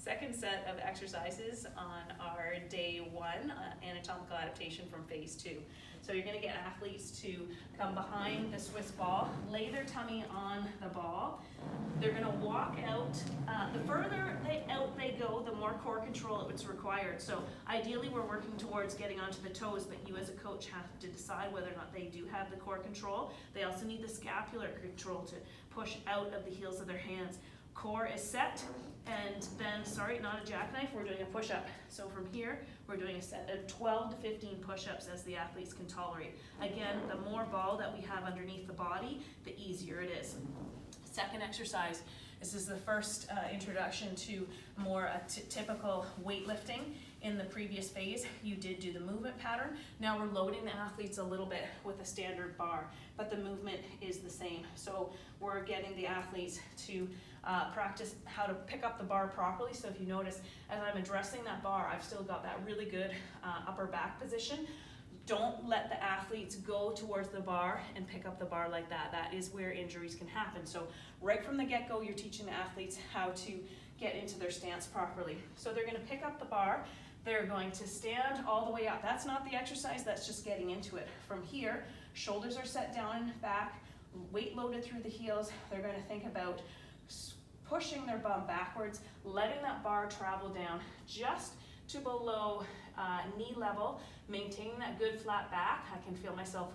Second set of exercises on our day one, anatomical adaptation from phase 2. So you're gonna get athletes to come behind the Swiss ball, lay their tummy on the ball. They're gonna walk out. The further out they go, the more core control it's required. So ideally we're working towards getting onto the toes, but you as a coach have to decide whether or not they do have the core control. They also need the scapular control to push out of the heels of their hands. Core is set, and then, sorry, not a jackknife, we're doing a push-up. So from here, we're doing a set of 12 to 15 push-ups as the athletes can tolerate. Again, the more ball that we have underneath the body, the easier it is. Second exercise, this is the first introduction to more typical weightlifting. In the previous phase, you did do the movement pattern. Now we're loading the athletes a little bit with a standard bar, but the movement is the same. So we're getting the athletes to practice how to pick up the bar properly. So if you notice, as I'm addressing that bar, I've still got that really good upper back position. Don't let the athletes go towards the bar and pick up the bar like that. That is where injuries can happen. So right from the get-go, you're teaching the athletes how to get into their stance properly. So they're gonna pick up the bar. They're going to stand all the way up. That's not the exercise, that's just getting into it. From here, shoulders are set down and back, weight loaded through the heels. They're gonna think about pushing their bum backwards, letting that bar travel down just to below knee level, maintaining that good flat back. I can feel myself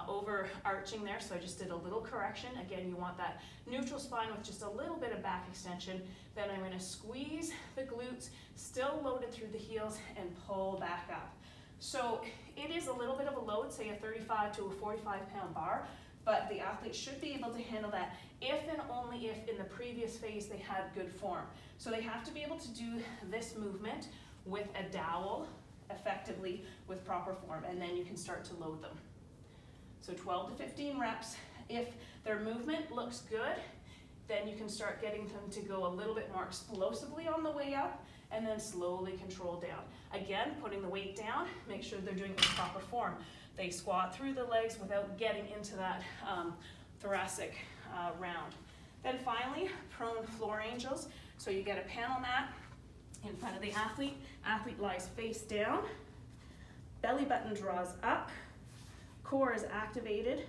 overarching there, so I just did a little correction. Again, you want that neutral spine with just a little bit of back extension. Then I'm gonna squeeze the glutes, still loaded through the heels, and pull back up. So it is a little bit of a load, say a 35 to a 45-pound bar, but the athlete should be able to handle that if and only if in the previous phase they had good form. So they have to be able to do this movement with a dowel effectively with proper form, and then you can start to load them. So 12 to 15 reps. If their movement looks good, then you can start getting them to go a little bit more explosively on the way up and then slowly control down. Again, putting the weight down, make sure they're doing it in proper form. They squat through the legs without getting into that thoracic round. Then finally, prone floor angels. So you get a panel mat in front of the athlete. Athlete lies face down. Belly button draws up. Core is activated.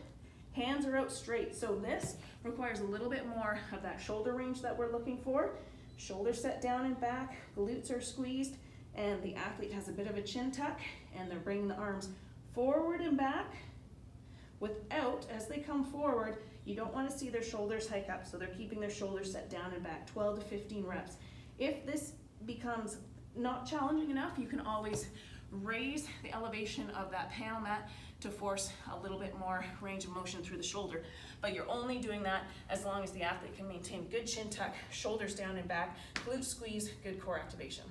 Hands are out straight. So this requires a little bit more of that shoulder range that we're looking for. Shoulders set down and back, glutes are squeezed, and the athlete has a bit of a chin tuck, and they're bringing the arms forward and back without, as they come forward, you don't want to see their shoulders hike up, so they're keeping their shoulders set down and back, 12 to 15 reps. If this becomes not challenging enough, you can always raise the elevation of that panel mat to force a little bit more range of motion through the shoulder. But you're only doing that as long as the athlete can maintain good chin tuck, shoulders down and back, glute squeeze, good core activation.